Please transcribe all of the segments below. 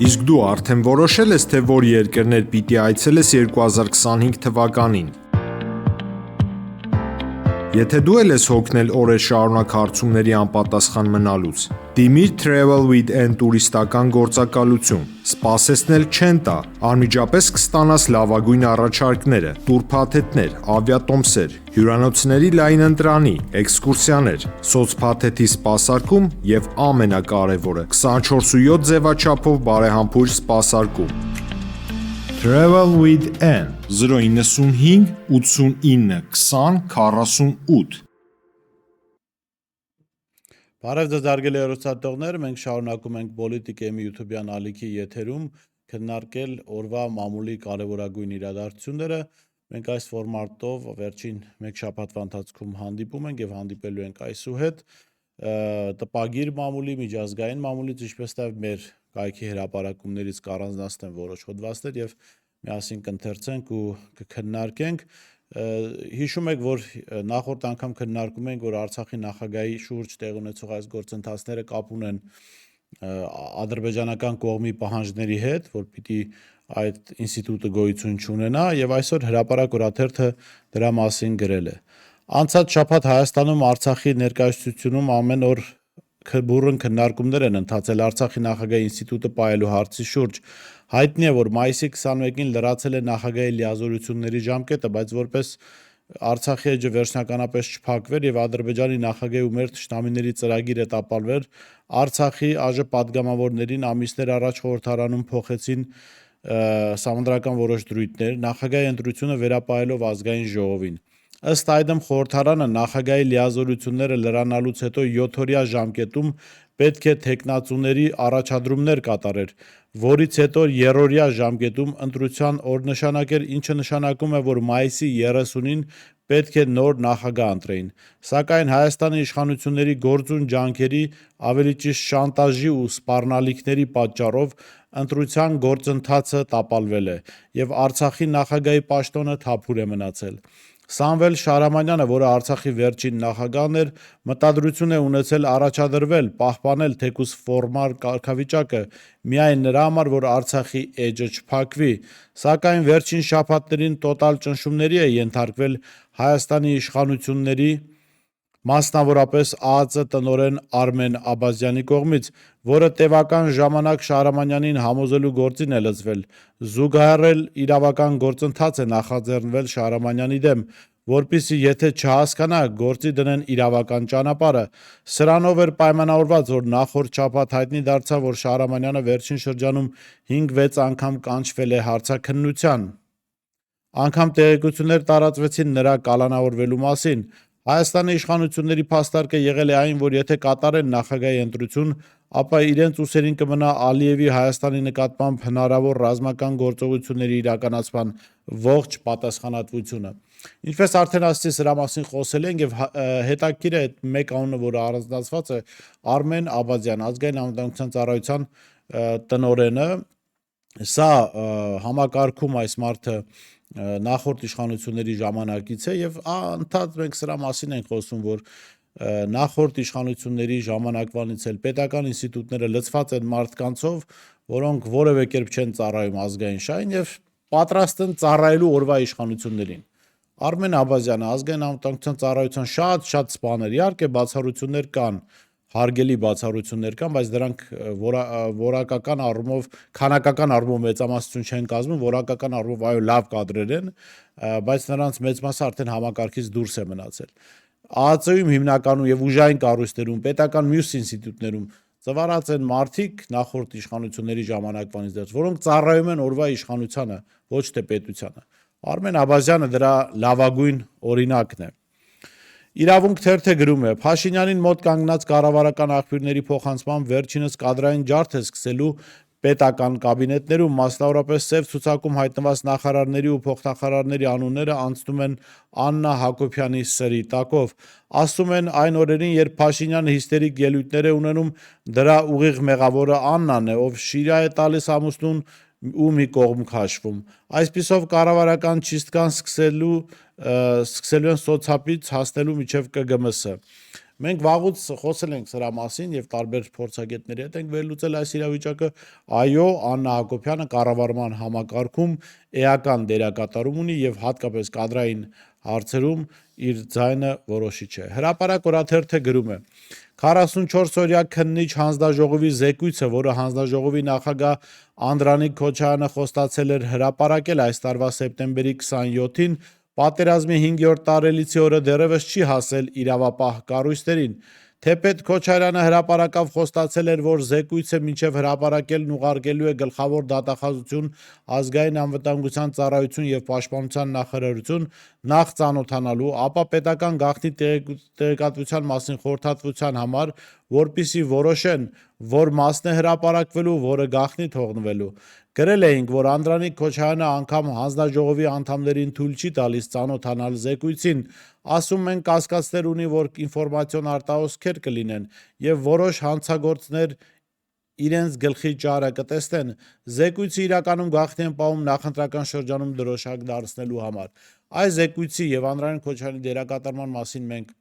Իսկ դու արդեն որոշել ես, թե որ երկրներ պիտի այցելես 2025 թվականին։ Եթե դու էլ ես հոգնել օրեր շարունակ հարցումների անպատասխան մնալուց, դիմիր Travel with N տուրիստական գործակալություն, սպասեցնել չեն տա, անմիջապես կստանաս լավագույն առաջարկները, տուրփաթեթներ, ավիատոմսեր, հյուրանոցների լայն ընտրանի, էքսկուրսիաներ, սոցփաթեթի սպասարկում եւ ամենակարևորը 24/7 ձևաչափով բարեհամբույր սպասարկում։ Travel with N 095 89 20 48 Բարև ձեզ հարգելի հեռուստատողներ, մենք շարունակում ենք Politics.am YouTube-յան ալիքի եթերում քննարկել օրվա մամուլի կարևորագույն իրադարձությունները։ Մենք այս ֆորմատով վերջին մեկ շաբաթվա ընթացքում հանդիպում ենք եւ հանդիպելու ենք այսուհետ տպագիր մամուլի, միջազգային մամուլից, ինչպես նաեւ մեր կայքի հրապարակումներից կառանձնացնեն որոշ հոդվածներ եւ միասին կընթերցենք ու կքննարկենք։ Հիշում եք, որ նախորդ անգամ քննարկում ենք, որ Արցախի նախագահի շուրջ տեղ ունեցող այս գործընթացները կապ ունեն ադրբեջանական կողմի պահանջների հետ, որ պիտի այդ ինստիտուտը գոյություն չունենա, եւ այսօր հրապարակ օրաթերթը դրա մասին գրել է։ Անցած շաբաթ Հայաստանում Արցախի ներկայացությունում ամեն օր բուրըն քննարկումներ են ընթացել Արցախի նախագահի ինստիտուտը պահելու հարցի շուրջ։ Հայտնի է, որ մայիսի 21-ին լրացել է նախագահի լիազորությունների ժամկետը, բայց որպես Արցախի էջը վերջնականապես չփակվեր եւ Ադրբեջանի նախագահի ու մեր թշնամիների ծրագիրը տապալվեր, Արցախի ԱԺ պատգամավորներին ամիսներ առաջ խորհրդարանում փոխեցին սահմանադրական որոշ դրույթներ, նախագահի ընտրությունը վերապահելով ազգային ժողովին։ Ըստ այդմ խորհրդարանը նախագահի լիազորությունները լրանալուց հետո 7-օրյա ժամկետում պետք է թեկնածուների առաջադրումներ կատարեր, որից հետո 3-օրյա ժամկետում ընտրության օր նշանակեր, ինչը նշանակում է, որ մայիսի 30-ին պետք է նոր նախագահ ընտրեին։ Սակայն Հայաստանի իշխանությունների գործուն ջանքերի, ավելի ճիշտ շանտաժի ու սպառնալիքների պատճառով ընտրության գործընթացը տապալվել է եւ Արցախի նախագահի պաշտոնը թափուր է մնացել։ Սամվել Շահրամանյանը, որը Արցախի վերջին նախագահն էր, մտադրություն է ունեցել առաջադրվել, պահպանել թեկուզ ֆորմալ կարգավիճակը միայն նրա համար, որ Արցախի էջը չփակվի, սակայն վերջին շաբաթներին տոտալ ճնշումների է ենթարկվել Հայաստանի իշխանությունների, մասնավորապես ԱԱԾ տնօրեն Արմեն Աբազյանի կողմից, որը տևական ժամանակ Շահրամանյանին համոզելու գործին է լծվել, զուգահեռ իրավական գործընթաց է նախաձեռնվել Շահրամանյանի դեմ, որպեսզի եթե չհասկանա, գործի դնեն իրավական ճանապարհը։ Սրանով էր պայմանավորված, որ նախորդ շաբաթ հայտնի դարձավ, որ Շահրամանյանը վերջին շրջանում 5-6 անգամ կանչվել է հարցաքննության։ Անգամ տեղեկություններ տարածվեցին նրա կալանավորվելու մասին։ Հայաստանի իշխանությունների փաստարկը եղել է այն, որ եթե կատարեն նախագահի ընտրություն, ապա իրենց ուսերին կմնա Ալիևի Հայաստանի նկատմամբ հնարավոր ռազմական գործողությունների իրականացման ողջ պատասխանատվությունը։ Ինչպես արդեն ասացի, սրա մասին խոսել ենք եւ հետաքրքիր է այդ մեկ անունը, որը առանձնացված է, Արմեն Աբազյան, ազգային անվտանգության ծառայության տնօրենը, սա համակարգում այս մարդը նախորդ իշխանությունների ժամանակից է եւ անդադ մենք սրա մասին ենք խոսում, որ նախորդ իշխանությունների ժամանակվանից էլ պետական ինստիտուտները լցված են մարդկանցով, որոնք որևէ կերպ չեն ծառայում ազգային շահին եւ պատրաստ են ծառայելու օրվա իշխանություններին։ Արմեն Աբազյանը, ազգային անվտանգության ծառայության շատ սպաներ, իհարկե բացառություններ կան, հարգելի բացառություններ կան, բայց դրանք որակական առումով, քանակական առումով մեծամասնություն չեն կազմում, որակական առումով այո լավ կադրեր են, բայց նրանց մեծ մասը արդեն համակարգից դուրս է մնացել։ ԱԱԾ-ում հիմնականում եւ ուժային կառույցներում, պետական մյուս ինստիտուտներում ծվարած են մարդիկ նախորդ իշխանությունների ժամանակվանից դեռ, որոնք ծառայում են օրվա իշխանությանը, ոչ թե պետությանը։ Արմեն Աբազյանը դրա լավագույն օրինակն է։ Իրավունք թերթը գրում է. Փաշինյանին մոտ կանգնած կառավարական աղբյուրների փոխանցմամբ վերջինս կադրային ջարդ է սկսելու պետական կաբինետներում, մասնավորապես սև ցուցակում հայտնված նախարարների ու փոխնախարարների անունները անցնում են Աննա Հակոբյանի սրի տակով։ Ասում են այն օրերին, երբ Փաշինյանը հիստերիկ ելույթներ է ունենում, դրա ուղիղ մեղավորը Աննան է, ով շիրա է տալիս ամուսնուն ու մի կողմ քաշվում։ Այսպիսով կառավարական չիստկան սկսելու են սոցապից հասնելու մինչև ԿԳՄՍ։ Մենք վաղուց խոսել ենք սրա մասին եւ տարբեր փորձագետների հետ ենք վերլուծել այս իրավիճակը։ Այո, Աննա Հակոբյանը կառավարման համակարգում էական դերակատարում ունի եւ հատկապես կադրային հարցերում իր ձայնը որոշիչ է։ Հրապարակ օրաթերթը գրում է. 44-օրյա քննիչ հանձնաժողովի զեկույցը, որը հանձնաժողովի նախագահ Անդրանիկ Քոչարյանը խոստացել էր հրապարակել այս տարվա սեպտեմբերի 27-ին, պատերազմի 5-րդ տարելիցի օրը դեռևս չի հասել իրավապահ կառույցներին։ Թեպետ Քոչարյանը հրապարակավ խոստացել էր, որ զեկույցը մինչև հրապարակելն ուղարկելու է Գլխավոր դատախազություն, Ազգային անվտանգության ծառայություն եւ Պաշտպանության նախարարություն նախ ծանոթանալու, ապա պետական գաղտնի տեղեկատվության մասին խորհրդատվության համար, որպիսի որոշեն, որ մասն է հրապարակվելու, որը գաղտնի թողնվելու։ Գրել էինք, որ Անդրանիկ Քոչարյանը անգամ հանձնաժողովի անդամներին թույլ չի տալիս ծանոթանալ զեկույցին, ասում են կասկածներ ունի, որ ինֆորմացիոն արտահոսքեր կլինեն եւ որոշ հանցագործներ իրենց գլխի ճարը կտեսնեն։ Զեկույցը իրականում գաղտնի են պահում նախընտրական շրջանում դրոշակ դարձնելու համար։ Այս զեկույցի եւ Անդրանիկ Քոչարյանի դերակատարման մասին մենք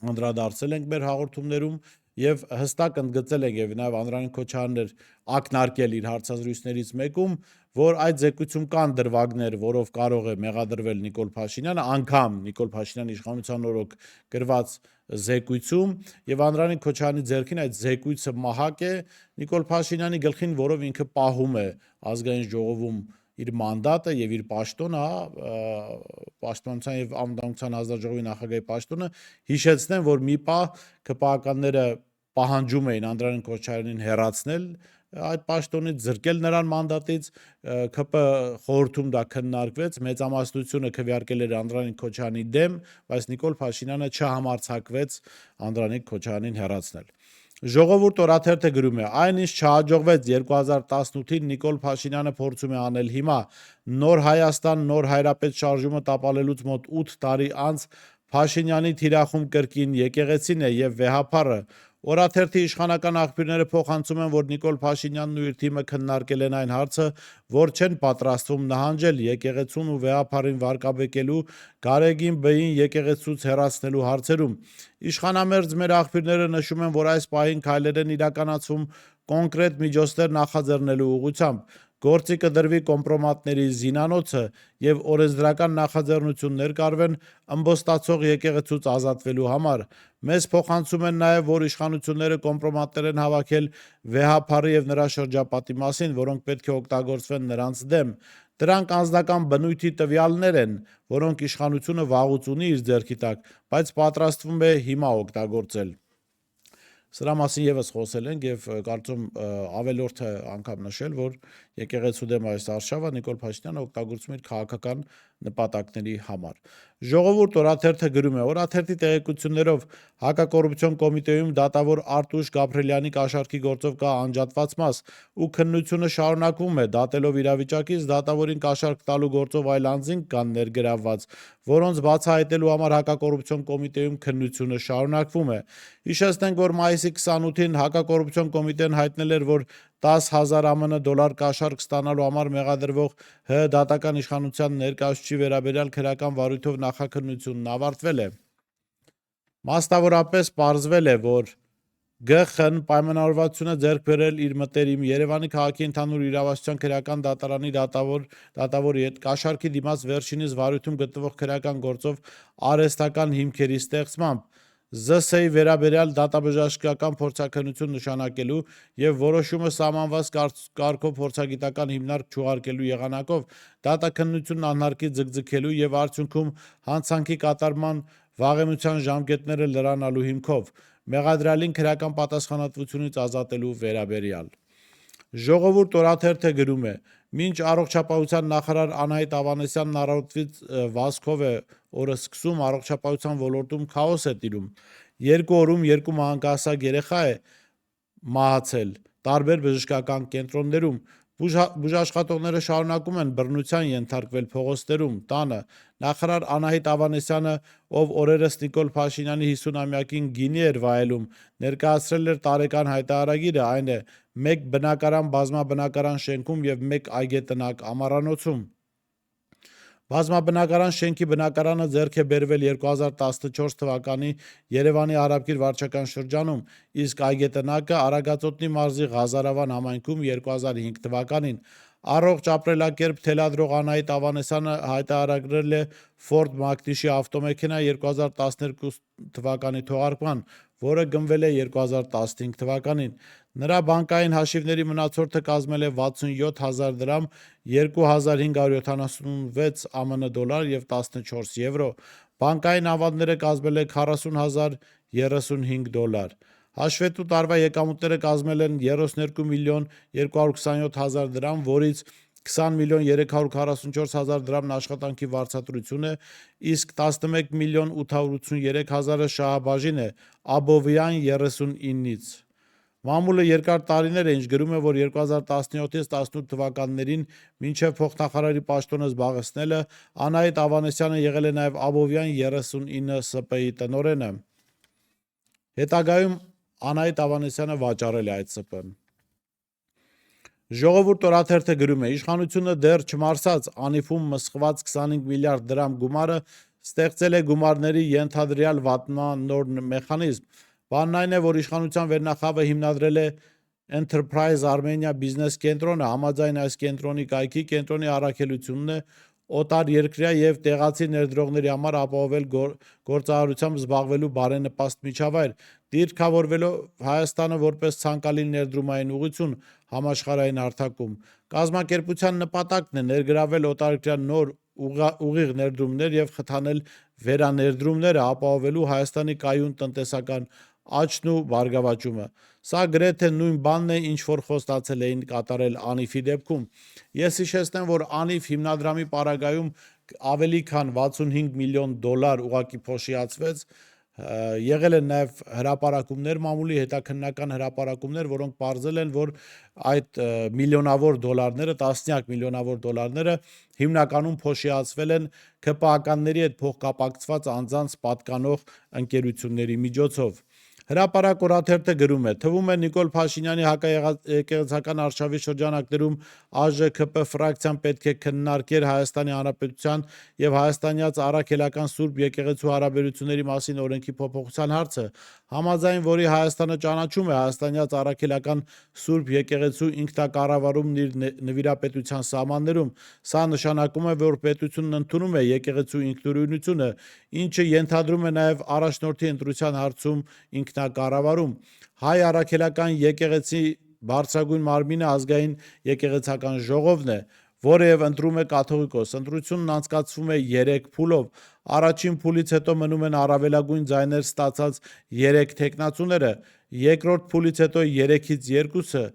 անդրադարձել ենք մեր հաղորդումներում եւ հստակ ընդգծել ենք եւ նաեւ Անդրանիկ Քոչարյանն էր ակնարկել իր հարցազրույցներից մեկում, որ այդ զեկույցում կան դրվագներ, որով կարող է մեղադրվել Նիկոլ Փաշինյանը, անգամ Նիկոլ Փաշինյանի իշխանության օրոք գրված զեկույցում եւ Անդրանիկ Քոչարյանի ձեռքին այդ զեկույցը մահակ է Նիկոլ Փաշինյանի գլխին, որով ինքը պահում է ազգային ժողովում իր մանդատը եւ իր պաշտոնը, պաշտպանության եւ անվտանգության հանձնաժողովի նախագահի պաշտոնը, հիշեցնեմ, որ մի պահ ԿՊԱ-ականները պահանջում էին Անդրանիկ Քոչարյանին հեռացնել այդ պաշտոնից, զրկել նրան մանդատից, ԿՊ խորհրդում դա քննարկվեց, մեծամասնությունը քվեարկել էր Անդրանիկ Քոչարյանի դեմ, բայց Նիկոլ Փաշինյանը չհամարձակվեց Անդրանիկ Քոչարյանին հեռացնել։ Ժողովուրդ օրաթերթը գրում է. այն ինչ չհաջողվեց 2018-ին Նիկոլ Փաշինյանը փորձում է անել հիմա, նոր Հայաստան, նոր հայրապետ շարժումը տապալելուց մոտ 8 տարի անց Փաշինյանի թիրախում կրկին եկեղեցին է եւ վեհափառը։ Օրաթերթի իշխանական աղբյուրները փոխանցում են, որ Նիկոլ Փաշինյանն ու իր թիմը քննարկել են այն հարցը, որ չեն պատրաստվում նահանջել եկեղեցուն ու վեհափառին վարկաբեկելու, Գարեգին Բ-ին եկեղեցուց հեռացնելու հարցերում։ Իշխանամերձ մեր աղբյուրները նշում են, որ այս պահին քայլեր են իրականացվում կոնկրետ միջոցներ նախաձեռնելու ուղղությամբ։ Գործի կդրվի կոմպրոմատների զինանոցը եւ օրենսդրական նախաձեռնություններ կարվեն ըմբոստացող եկեղեցուց ազատվելու համար։ Մեզ փոխանցում են նաեւ, որ իշխանությունները կոմպրոմատներ են հավաքել վեհափառի եւ նրա շրջապատի մասին, որոնք պետք է օգտագործվեն նրանց դեմ։ Դրանք անձնական բնույթի տվյալներ են, որոնք իշխանությունը վաղուց ունի իր ձեռքի տակ, բայց պատրաստվում է հիմա օգտագործել։ Սրա մասին եւս խոսել ենք եւ կարծում ավելորդը անգամ նշել, որ եկեղեցու դեմ այս արշավը Նիկոլ Փաշինյանը օգտագործում է իր քաղաքական նպատակների համար։ Ժողովուրդ օրաթերթը գրում է. օրաթերթի տեղեկություններով հակակոռուպցիոն կոմիտեում դատավոր Արտուշ Գաբրելյանի կաշառքի գործով կա անջատված մաս ու քննությունը շարունակվում է, դատելով իրավիճակից դատավորին կաշառք տալու գործով այլ անձինք կան ներգրավված, որոնց բացահայտելու համար հակակոռուպցիոն կոմիտեում քննությունը շարունակվում է։ Հիշեցնենք, որ մայիսի 28-ին հակակոռուպցիոն կոմիտեն հայտնել էր, որ 10,000 ԱՄՆ դոլար կաշառք ստանալու համար մեղադրվող ՀՀ դատական իշխանության ներկայացուցչի վերաբերյալ քրեական վարույթով նախաքննությունն ավարտվել է։ Մասնավորապես պարզվել է, որ ԳԽ-ն պայմանավորվածություն է ձեռք բերել իր մտերիմ Երևանի քաղաքի ընդհանուր իրավասության քրեական դատարանի դատավորի հետ կաշառքի դիմաց վերջինիս վարույթում գտնվող քրեական գործով արհեստական հիմքերի ստեղծմամբ, ԶՍ-ի վերաբերյալ դատաբժշկական փորձաքննություն նշանակելու եւ որոշումը սահմանված կարգով փորձագիտական հիմնարկ չուղարկելու եղանակով դատաքննությունն անհարկի ձգձգելու եւ արդյունքում հանցանքի կատարման վաղեմության ժամկետները լրանալու հիմքով մեղադրյալին քրեական պատասխանատվությունից ազատելու վերաբերյալ։ Ժողովուրդ օրաթերթը գրում է. մինչ առողջապահության նախարար Անահիտ Ավանեսյանն առավոտվից վազքով է օրը սկսում, առողջապահության ոլորտում քաոս է տիրում։ 2 օրում 2 մահանգահասակ երեխա է մահացել տարբեր բժշկական կենտրոններում։ Բուժաշխատողները շարունակում են բռնության ենթարկվել փողոցներում, տանը։ Նախարար Անահիտ Ավանեսյանը, ով օրերս Նիկոլ Փաշինյանի 50-ամյակին գինի էր վայելում, ներկայացրել էր տարեկան հայտարարագիրը, այն է՝ 1 բնակարան բազմաբնակարան շենքում եւ 1 այգետնակ ամառանոցում։ Բազմաբնակարան շենքի բնակարանը ձեռք է բերվել 2014 թվականի Երևանի Արաբկիր վարչական շրջանում, իսկ այգետնակը Արագածոտնի մարզի Ղազարավան համայնքում 2005 թվականին։ Առողջ ապրելակերպ թելադրող Անահիտ Ավանեսյանը հայտարարել է Ford Mach-Diesel ավտոմեքենա 2012 թվականի թողարկման, որը գնվել է 2015 թվականին։ Նրա բանկային հաշիվների մնացորդը կազմել է 67,000 դրամ, 2576 ԱՄՆ դոլար և 14 եվրո։ Բանկային ավանդները կազմել է 40,035 դոլար։ Հաշվետու տարվա եկամուտները կազմել են 32 միլիոն 227 հազար դրամ, որից 20 միլիոն 344 հազար դրամն աշխատանքի վարձատրություն է, իսկ 11 միլիոն 883 հազարը շահաբաժին է Աբովյան 39-ից։ Մամուլը երկար տարիներ է, ինչ գրում է, որ 2017-ից 18 թվականներին մինչև փոխնախարարի պաշտոնը զբաղեցնելը Անահիտ Ավանեսյանը եղել է նաև Աբովյան 39 ՍՊ-ի տնօրենը։ Հետագայում Անահիտ Ավանեսյանը վաճառել է այդ ՍՊ-ն։ Ժողովուրդ օրաթերթը գրում է. իշխանությունը դեռ չմարսած անիվում մսխված 25 միլիարդ դրամ գումարը ստեղծել է գումարների ենթադրյալ վատնման նոր մեխանիզմ։ Բանն այն է, որ իշխանության վերնախավը հիմնադրել է Enterprise Armenia Business կենտրոնը, համաձայն այս կենտրոնի կայքի կենտրոնի առաքելությունն է օտարերկրյա և տեղացի ներդրողների համար ապահովել գործարարությամբ զբաղվելու բարենպաստ միջավայր, դիրքավորվելով Հայաստանը որպես ցանկալի ներդրումային ուղղություն համաշխարհային հարթակում։ Կազմակերպության նպատակն է ներգրավել օտարերկրյա նոր ուղիղ ներդրումներ և խթանել վերաներդրումները, ապահովելու Հայաստանի կայուն տնտեսական աճն ու բարգավաճումը։ Սա գրեթե նույն բանն է, ինչ որ խոստացել էին կատարել Անիվի դեպքում։ Ես հիշեցնեմ, որ Անիվ հիմնադրամի պարագայում ավելի քան 65 միլիոն դոլար ուղղակի փոշիացվեց, եղել են նաև հրապարակումներ, մամուլի հետաքննական հրապարակումներ, որոնք պարզել են, որ այդ միլիոնավոր դոլարները, տասնյակ միլիոնավոր դոլարները հիմնականում փոշիացվել են ՔՊԱ-կանների հետ փոխկապակցված անձանց պատկանող ընկերությունների միջոցով։ Հրապարակ օրաթերթը գրում է. թվում է Նիկոլ Փաշինյանի հակաեկեղեցական արշավի շրջանակներում ԱԺՔՊ ֆրակցիան պետք է քննարկեր Հայաստանի Հանրապետության և հայաստանյաց առաքելական Սուրբ Եկեղեցու հարաբերությունների մասին օրենքի փոփոխության հարցը, համաձայն որի Հայաստանը ճանաչում է հայաստանյաց առաքելական Սուրբ Եկեղեցու ինքնակառավարումն իր նվիրապետության սահմաններում։ Սա նշանակում է, որ պետությունն ընդունում է եկեղեցու ինքնուրույնությունը, ինչը ենթադրում է նաև առաջնորդի ընտրության հարցում ինքնակառավարում։ Հայ առաքելական եկեղեցի բարձրագույն մարմինը ազգային եկեղեցական ժողովն է, որը և ընտրում է կաթողիկոս։ Ընտրությունն անցկացվում է 3 փուլով։ Առաջին փուլից հետո մնում են առավելագույն ձայներ ստացած 3 թեկնածուները, երկրորդ փուլից հետո 3-ից 2-ը,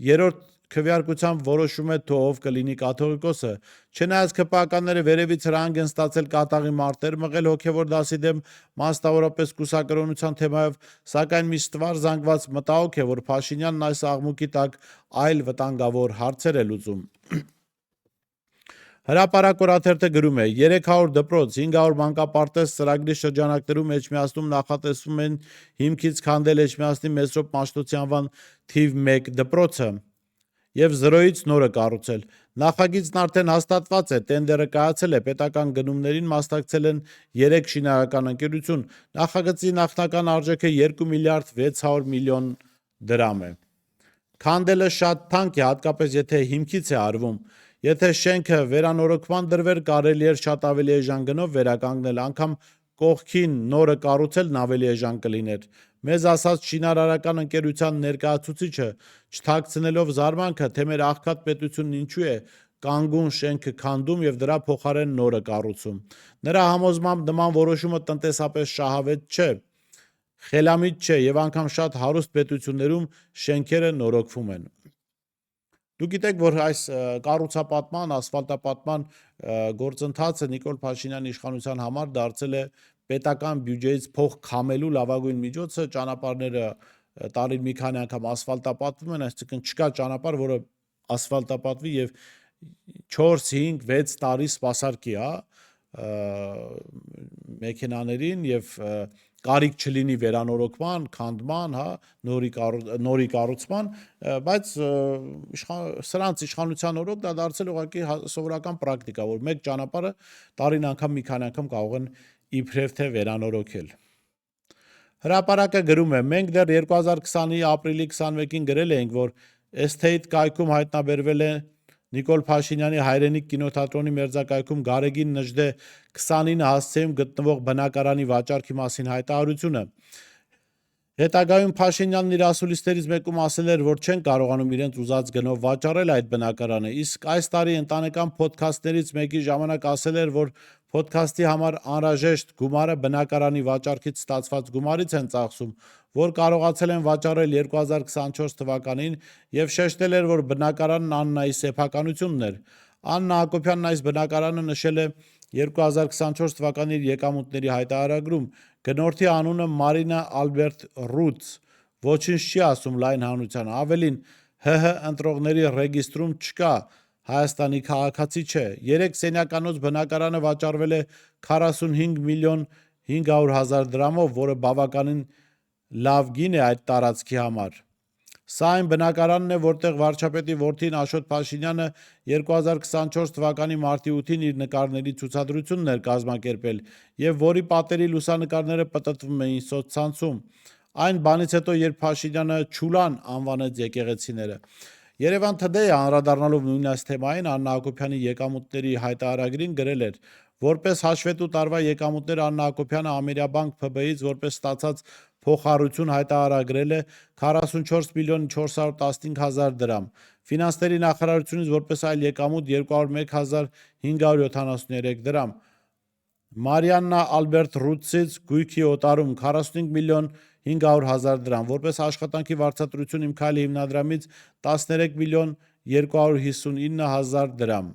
երրորդ քվեարկությամբ որոշում է, թե ով կլինի կաթողիկոսը։ Չնայած ՔՊԱ-կանները վերևից հրահանգ են ստացել կատաղի մարտեր մղել հոգևոր դասի դեմ, մասնավորապես կուսակրոնության թեմայով, սակայն մի ստվար զանգված մտահոգ է, որ Փաշինյանն այս աղմուկի տակ այլ վտանգավոր հարցեր է լուծում։ Հրապարակ օրաթերթը գրում է. 300 դպրոց, 500 մանկապարտեզ ծրագրի շրջանակներում Էջմիածնում նախատեսվում են հիմքից քանդել Էջմիածնի Մեսրոպ Մաշտոցի անվան թիվ 1 դպրոցը և 0-ից նորը կառուցել։ Նախագիծն արդեն հաստատված է, տենդերը կայացել է, պետական գնումներին մասնակցել են 3 շինարարական ընկերություն։ Նախագծի նախնական արժեքը 2 միլիարդ 600 միլիոն դրամ է։ Քանդելը շատ թանկ է, հատկապես եթե հիմքից է արվում։ Եթե շենքը վերանորոգման դրվեր, կարելի էր շատ ավելի էժան գնով վերականգնել, անգամ կողքին նորը կառուցելն ավելի էժան կլիներ։ Մեզ ասաց շինարարական ընկերության ներկայացուցիչը, չթաքցնելով զարմանքը, թե մեր աղքատ պետությունն ինչու է կանգուն շենքը քանդում և դրա փոխարեն նորը կառուցում։ Նրա համոզմամբ նման որոշումը տնտեսապես շահավետ չէ, խելամիտ չէ և անգամ շատ հարուստ պետություններում շենքերը նորոգվում են։ Դուք գիտեք, որ այս կառուցապատման, ասֆալտապատման գործընթացը Նիկոլ Փաշինյանի իշխանության համար դարձել է պետական բյուջեից փող քամելու լավագույն միջոցը, ճանապարհները տարին մի քանի անգամ ասֆալտապատվում են, այսինքն չկա ճանապարհ, որը ասֆալտապատվի և 4, 5, 6 տարի սպասարկի, մեքենաներին և կարիք չլինի վերանորոգման, քանդման, հա, նորի կառուցման, բայց սրանց իշխանության օրոք դա դարձել ուղղակի սովորական պրակտիկա, որ մեկ ճանապարհը տարին անգամ մի քանի անգամ կարող են իբրև թե վերանորոգել։ Հրապարակը գրում է. մենք դեռ 2020-ի ապրիլի 21-ին գրել էինք, որ Estate կայքում հայտնաբերվել է Նիկոլ Փաշինյանի հայրենիք կինոթատրոնի մերձակայքում Գարեգին Նժդե 29 հասցեում գտնվող բնակարանի վաճառքի մասին հայտարարությունը։ Հետագայում Փաշինյանն իր ասուլիսներից մեկում ասել էր, որ չեն կարողանում իրենց ուզած գնով վաճառել այդ բնակարանը, իսկ այս տարի ընտանեկան փոդքասթներից մեկի ժամանակ ասել էր, որ փոդքասթի համար անհրաժեշտ գումարը բնակարանի վաճառքից ստացված գումարից են ծախսում, որ կարողացել են վաճառել 2024 թվականին եւ շեշտել էր, որ բնակարանն Աննայի սեփականությունն էր։ Աննա Հակոբյանն այս բնակարանը նշել է 2024 թվականի եկամուտների հայտարարագրում։ Գնորդի անունը Մարինա Ալբերտ Ռուց, ոչինչ չի ասում լայն հանրության, ավելին ՀՀ ընտրողների ռեգիստրում չկա, Հայաստանի քաղաքացի չէ։ 3 սենյականոց բնակարանը վաճառվել է 45 միլիոն 500 հազար դրամով, որը բավականին լավ գին է այդ տարածքի համար։ Սա այն բնակարանն է, որտեղ վարչապետի որդին Աշոտ Փաշինյանը 2024 թվականի մարտի 8-ին իր նկարների ցուցադրությունն էր կազմակերպել եւ որի պատերի լուսանկարները պտտվում էին սոցցանցում։ Այն բանից հետո, երբ Փաշինյանը Չուլան անվանեց եկեղեցիները։ Երևան Today-ը անդրադառնալով նույն այս թեմային Աննա Հակոբյանի եկամուտների հայտարարագրին գրել էր. որպես հաշվետու տարվա եկամուտներ Աննա Հակոբյանը Ամերիաբանկ ՓԲ-ից որպես ստացած փոխառություն հայտարարագրել է 44 միլիոն 415 հազար դրամ, ֆինանսների նախարարությունից որպես այլ եկամուտ 201 հազար 573 դրամ, Մարիաննա Ալբերտ Ռուցից գույքի օտարում 45 միլիոն 500 հազար դրամ, որպես աշխատանքի վարձատրություն Իմ Քայլի հիմնադրամից 13 միլիոն 259 հազար դրամ,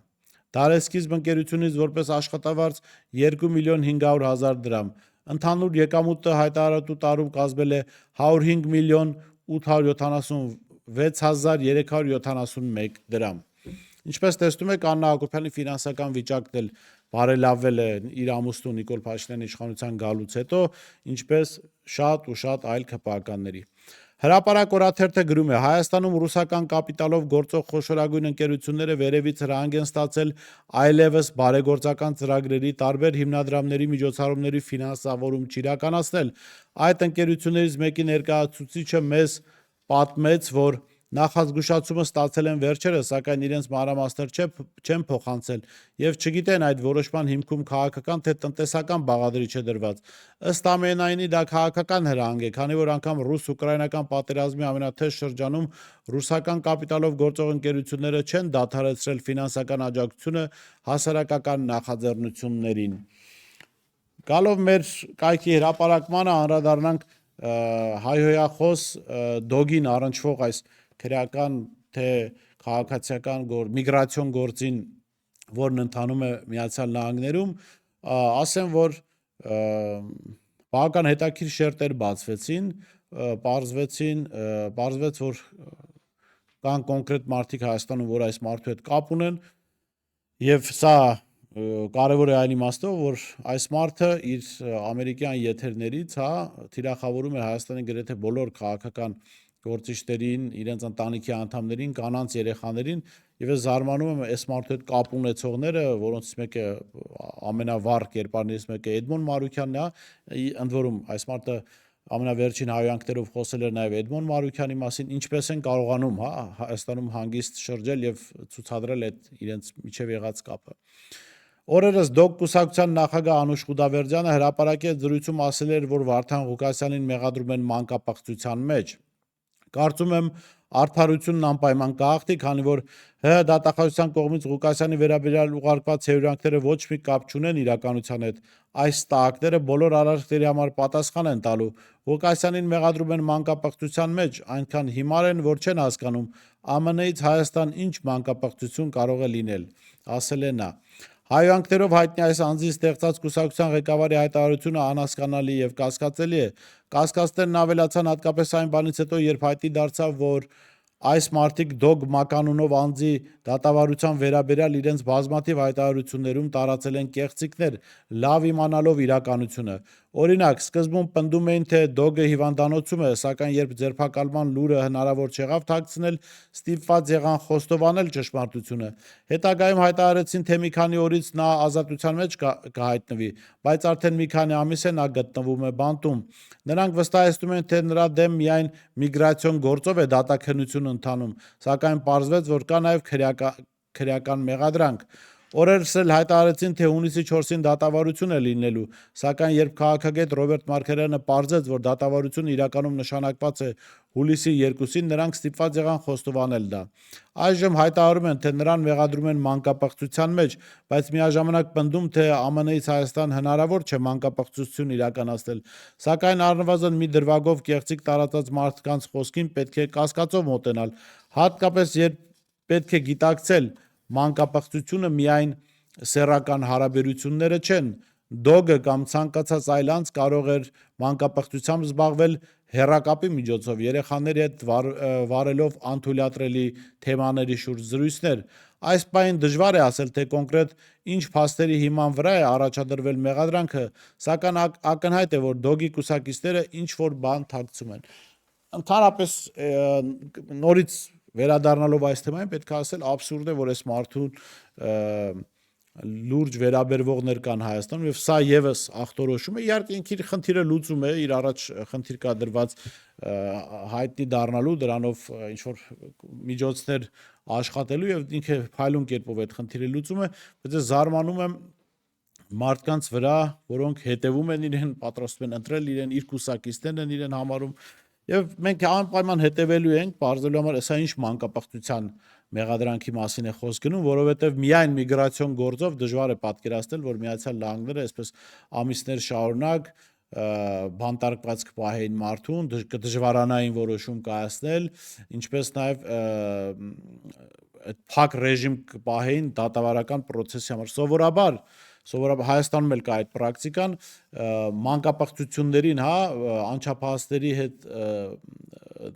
Դարեսկիզբ ընկերությունից որպես աշխատավարձ 2 միլիոն 500 հազար դրամ, ընդհանուր եկամուտը հայտարարատու տարում կազմել է 105 միլիոն 876 հազար 371 դրամ։ Ինչպես տեսնում եք, Աննա Հակոբյանի ֆինանսական վիճակն էլ բարելավվել է իր ամուսնու Նիկոլ Փաշինյանի իշխանության գալուց հետո, ինչպես շատ ու շատ այլ ՔՊԱ-ականների։ Հրապարակ օրաթերթը գրում է. Հայաստանում ռուսական կապիտալով գործող խոշորագույն ընկերությունները վերևից հրահանգ են ստացել այլևս բարեգործական ծրագրերի տարբեր հիմնադրամների միջոցառումների ֆինանսավորում չիրականացնել։ Այդ ընկերություններից մեկի ներկայացուցիչը մեզ պատմեց, որ նախազգուշացումը ստացել են վերջերս, սակայն իրենց մանրամասներ չեն փոխանցել եւ չգիտեն այդ որոշման հիմքում քաղաքական թե տնտեսական բաղադրիչ է դրված։ Ըստ ամենայնի դա քաղաքական հրահանգ է, քանի որ անգամ ռուս-ուկրաինական պատերազմի ամենաթեժ շրջանում ռուսական կապիտալով գործող ընկերությունները չեն դադարեցրել ֆինանսական աջակցությունը հասարակական նախաձեռնություններին։ Գալով մեր կայքի հրապարակմանը անդրադառնանք հայհոյախոս դոգին առնչվող այս քրեական թե քաղաքացիական միգրացիոն գործին, որն ընթանում է Միացյալ Նահանգներում, ասեմ, որ բավական հետաքրքիր շերտեր բացվեցին, պարզվեց, որ կան կոնկրետ մարդիկ Հայաստանում, որ այս մարդու հետ կապ ունեն, եւ սա կարևոր է այն իմաստով, որ այս մարդը իր ամերիկյան եթերներից, թիրախավորում է Հայաստանի գրեթե բոլոր քաղաքական գործիչներին, իրենց ընտանիքի անդամներին, կանանց երեխաներին, եւ ես զարմանում եմ այս մարդու հետ կապ ունեցողները, որոնցից մեկը ամենավառ կերպարներից մեկը Էդմոն Մարուքյանն է, ընդ որում այս մարդը ամենավերջին հայհոյանքներով խոսել էր նաեւ Էդմոն Մարուքյանի մասին, ինչպես են կարողանում, Հայաստանում հանգիստ շրջել եւ ցուցադրել այդ իրենց միջև եղած կապը։ Օրերս ԴՕԿ կուսակցության նախագահ Անուշ Խուդավերդյանը հրապարակի զրույցում ասել էր, որ Վարդան Ղուկասյանին մեղադրում են մանկապարտության մեջ։ Կարծում եմ արդարությունն անպայման կհաղթի, քանի որ ՀՀ դատախազության կողմից Ղուկասյանի վերաբերյալ ուղարկված հերոյանքները ոչ մի կապ չունեն իրականության հետ։ Այս տաղակները բոլոր արարքների համար պատասխան են տալու։ Ղուկասյանին մեղադրում են մանկապարտության մեջ, այնքան հիմար են, որ չեն հասկանում ԱՄՆ-ից Հայաստան ինչ մանկապարտություն կարող է լինել, ասել է նա։ Հայհոյանքներով հայտնի այս անձի ստեղծած կուսակցության ղեկավարի հայտարարությունը անհասկանալի եւ կասկածելի է։ Կասկածներն ավելացան հատկապես այն բանից հետո, երբ հայտնի դարձավ, որ այս մարդիկ դոգ մականունով անձի դատավարության վերաբերյալ իրենց բազմաթիվ հայտարարություններում տարածել են կեղծիքներ, լավ իմանալով իրականությունը։ Օրինակ, սկզբում պնդում էին, թե դոգը հիվանդանոցում է, սակայն երբ ձերբակալման լուրը հնարավոր չեղավ թաքցնել, ստիպված եղան խոստովանել ճշմարտությունը։ Հետագայում հայտարարեցին, թե մի քանի օրից նա ազատության մեջ կհայտնվի, բայց արդեն մի քանի ամիս է նա գտնվում է բանտում։ Նրանք վստահեցնում են, թե նրա դեմ միայն միգրացիոն գործով է դատաքննություն ընթանում, սակայն պարզվեց, որ կա նաև քրեական մեղադրանք։ Օրերս էլ հայտարարեցին, թե հունիսի 4-ին դատավարություն է լինելու, սակայն երբ քաղաքագետ Ռոբերտ Մարգարյանը պարզեց, որ դատավարությունը իրականում նշանակված է հուլիսի 2-ին, նրանք ստիպված եղան խոստովանել դա։ Այժմ հայտարարում են, թե նրան մեղադրում են մանկապղծության մեջ, բայց միաժամանակ պնդում, թե ԱՄՆ-ից Հայաստան հնարավոր չէ մանկապղծություն իրականացնել, սակայն առնվազն մի դրվագով կեղծիք տարածած մարդկանց խոսքին պետք է կասկածով մոտենալ, հատկապես երբ պետք է գիտակցել, մանկապղծությունը միայն սեռական հարաբերությունները չեն, դոգը կամ ցանկացած այլ անձ կարող էր մանկապղծությամբ զբաղվել հեռակապի միջոցով, երեխաների հետ վարելով անթույլատրելի թեմաների շուրջ զրույցներ։ Այս պահին դժվար է ասել, թե կոնկրետ ինչ փաստերի հիման վրա է առաջադրվել մեղադրանքը, սակայն ակնհայտ է, որ դոգի կուսակիցները ինչ-որ բան թաքցում են։ Ընդհանրապես նորից վերադառնալով այս թեմային պետք է ասել աբսուրդ է, որ այս մարդուն լուրջ վերաբերվողներ կան Հայաստանում եւ սա եւս ախտորոշում է, իհարկե ինքը իր խնդիրը լուծում է, իր առաջ խնդիր կա դրված հայտնի դառնալու, դրանով ինչ որ միջոցներ աշխատելու եւ ինքը փայլուն կերպով այդ խնդիրը լուծում է, բայց ես զարմանում եմ մարդկանց վրա, որոնք հետևում են իրեն, պատրաստվում են ընտրել իրեն, իր կուսակիցներն են իրեն համարում եւ մենք անպայման հետևելու ենք, բարձրելու համար սա ինչ մանկապղծության մեղադրանքի մասին է խոսք գնում, որովհետեւ միայն միգրացիոն գործով դժվար է պատկերացնել, որ Միացյալ Նահանգները այսպես ամիսներ շարունակ բանտարկված կպահեին մարդուն, կդժվարանային որոշում կայացնել, ինչպես նաեւ այդ փակ ռեժիմ կպահեին դատավարական process-ի համար։ Սովորաբար Հայաստանում էլ կա այդ պրակտիկան, մանկապղծություններին, անչափահասների հետ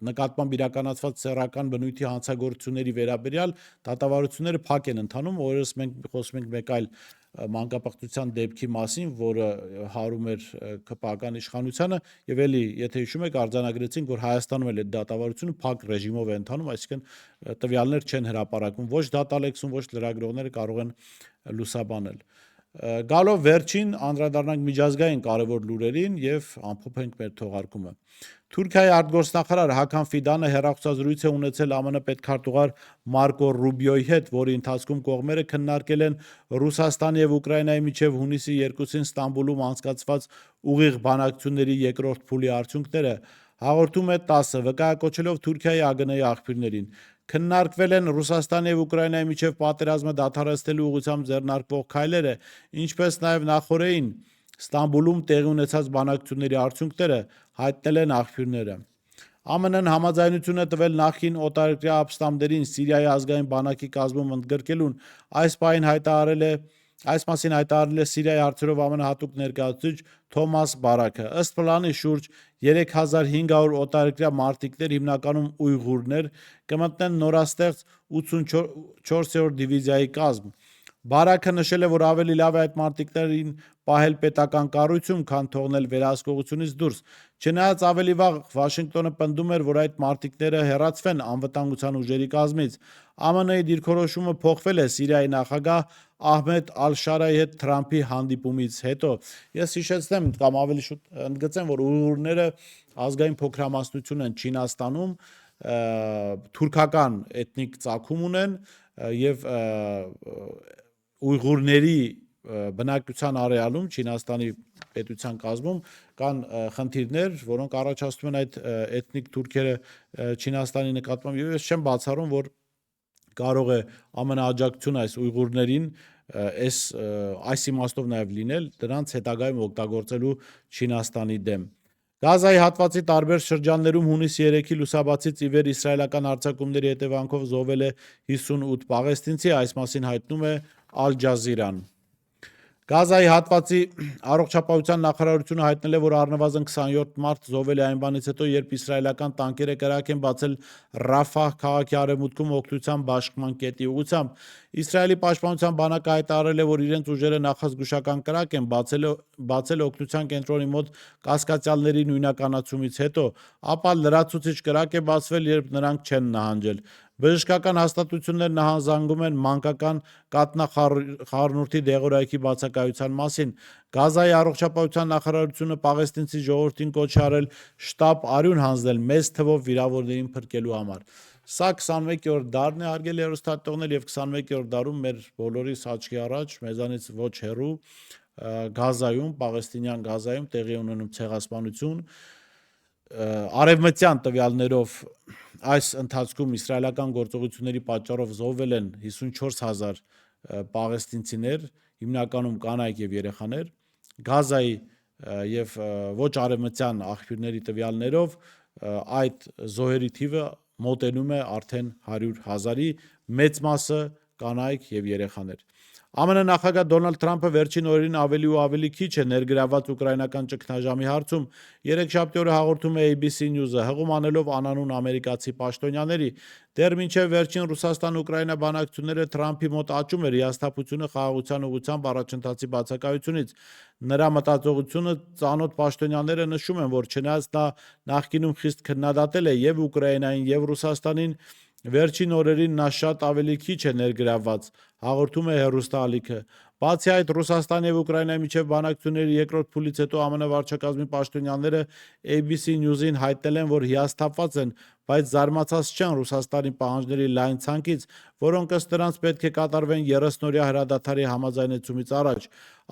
նկատմամբ իրականացված սեռական բնույթի հանցագործությունների վերաբերյալ դատավարությունները փակ են ընթանում, օրերս մենք խոսում ենք մեկ այլ մանկապղծության դեպքի մասին, որը հարում էր ԿՊԱ-ական իշխանությանը եւ էլի, եթե հիշում եք, արձանագրեցինք, որ Հայաստանում էլ այդ դատավարությունը փակ ռեժիմով է ընթանում, այսինքն տվյալներ չեն հրապարակվում, ոչ դատալեքսում, ոչ լրագրողները կարող են լուսաբանել։ Գալով վերջին անդրադառնանք միջազգային կարևոր լուրերին եւ ամփոփենք մեր թողարկումը։ Թուրքիայի արտգործնախարար Հական Ֆիդանը հեռախոսազրույց է ունեցել ԱՄՆ պետքարտուղար Մարկո Ռուբիոյի հետ, որի ընթացքում կողմերը քննարկել են Ռուսաստանի եւ Ուկրաինայի միջև հունիսի 2-ին Ստամբուլում անցկացված ուղիղ բանակցությունների երկրորդ փուլի արդյունքները, հաղորդում է ՏԱՍՍ-ը, վկայակոչելով Թուրքիայի ԱԳՆ-ի աղբյուրներին։ Քննարկվել են Ռուսաստանի եւ Ուկրաինայի միջև պատերազմը դադարեցնելու ուղղությամբ ձեռնարկվող քայլերը, ինչպես նաեւ նախորդին Ստամբուլում տեղի ունեցած բանակցությունների արդյունքները, հայտնել են աղբյուրները։ ԱՄՆ-ն համաձայնություն է տվել նախկին օտարերկրյա ապստամբներին Սիրիայի ազգային բանակի կազմում ընդգրկելուն, այս մասին հայտարարել է Սիրիայի հարցերով ԱՄՆ հատուկ ներկայացուցիչ Թոմաս Բարաքը։ Ըստ պլանի շուրջ 3500 օտարերկրյա մարտիկներ, հիմնականում ուйղուրներ, կմտնեն նորաստեղծ 84-րդ դիվիզիայի կազմ։ Բարաքը նշել է, որ ավելի լավ է այդ մարտիկներին պահել պետական կառույցում, քան թողնել վերահսկողությունից դուրս։ Չնայած ավելի վաղ Վաշինգտոնը պնդում էր, որ այդ մարտիկները հեռացվեն անվտանգության ուժերի կազմից։ ԱՄՆ-ի դիրքորոշումը փոխվել է Սիրիայի նախագահ Ահմեդ Ալ-Շարայի հետ Թրամփի հանդիպումից հետո։ Ես հիշեցնեմ կամ ավելի շուտ ընդգծեմ, որ ուйղուրները ազգային փոքրամասնություն են Չինաստանում, թուրքական էթնիկ ծագում ունեն եւ ուйղուրների բնակության արեալում Չինաստանի պետության կազմում կան խնդիրներ, որոնք առաջացնում են այդ էթնիկ թուրքերը Չինաստանի նկատմամբ եւ ես չեմ բացառում, որ կարող է ԱՄՆ աջակցություն այս ուйղուրներին այս իմաստով նաեւ լինել դրանց հետագայում օգտագործելու Չինաստանի դեմ։ Գազայի հատվածի տարբեր շրջաններում հունիսի 3-ի լուսաբացից ի վեր իսրայելական հարձակումների հետևանքով զոհվել է 58 պաղեստինցի, այս մասին հայտնում է Ալ Ջազիրան։ Գազայի հատվածի առողջապահության նախարարությունը հայտնել է, որ առնվազն 27 մարդ զոհվել է այն բանից հետո, երբ իսրայելական տանկերը կրակ են բացել Ռաֆահ քաղաքի արևմուտքում օգնության բաշխման կետի ուղղությամբ։ Իսրայելի պաշտպանության բանակը հայտարարել է, որ իրենց ուժերը նախազգուշական կրակ են բացել օգնության կենտրոնի մոտ կասկածյալների նույնականացումից հետո, ապա լրացուցիչ կրակ է բացվել, երբ նրանք չեն նահանջել։ Բժշկական հաստատություններ նահանձանգում են մանկական կաթնախառնուրդի դեղորայքի բացակայության մասին։ Գազայի առողջապահության նախարարությունը Պաղեստինցի ժողովրդին կոչ է արել շտապ արյուն հանձնել մեծ թվով վիրավորներին փրկելու համար։ Սա 21-րդ դարն է, հարգելի հեռուստադիտողներ, եւ 21-րդ դարում մեր բոլորիս աչքի առաջ, մեզանից ոչ հեռու Գազայում, պաղեստինյան Գազայում տեղի ունենում ցեղասպանություն, արևմտյան տվյալներով այս ընթացքում իսրայելական գործողությունների պատճառով զոհվել են 54,000 պաղեստինցիներ, հիմնականում կանայք եւ երեխաներ, Գազայի եւ ոչ արևմտյան աղբյուրների տվյալներով այդ զոհերի թիվը մոտենում է արդեն 100,000-ի, մեծ մասը կանայք եւ երեխաներ։ ԱՄՆ նախագահ Դոնալդ Թրամփը վերջին օրերին ավելի ու ավելի քիչ է ներգրաված ուկրաինական ճգնաժամի հարցում։ Երեքշաբթի օրը հաղորդում է ABC News-ը, հղում անելով անանուն ամերիկացի պաշտոնյաների։ Դեռ մինչև վերջին Ռուսաստան-Ուկրաինա բանակցությունները Թրամփի մոտ աճում էր հիասթափությունը խաղաղության ուղղությամբ առաջընթացի բացակայությունից։ Նրա մտածողությունը ծանոթ պաշտոնյաները նշում են, որ չնայած նա նախկինում խիստ քննադատել է եւ Ուկրաինային եւ Ռուսաստանին, վերջին օրերին նա շատ ավելի քիչ է ներգրավված, հաղորդում է հեռուստաալիքը։ Բացի այդ, Ռուսաստանի եւ Ուկրաինայի միջև բանակցությունների երկրորդ փուլից հետո ԱՄՆ վարչակազմի պաշտոնյաները ABC News-ին հայտնել են, որ հիասթափված են, բայց զարմացած չեն Ռուսաստանի պահանջների լայն ցանկից, որոնք ըստ նրանց պետք է կատարվեն 30-օրյա հրադադարի համաձայնեցումից առաջ։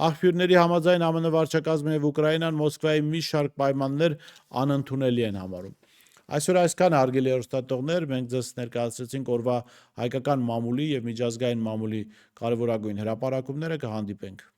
Աղբյուրների համաձայն ԱՄՆ վարչակազմը եւ Ուկրաինան Մոսկվայի մի շարք պայմաններ անընդունելի են համարում։ Այսօր այսքան, հարգելի հեռուստադիտողներ, մենք ձեզ ներկայացրեցինք օրվա հայկական մամուլի եւ միջազգային մամուլի կարևորագույն հրապարակումները, կհանդիպենք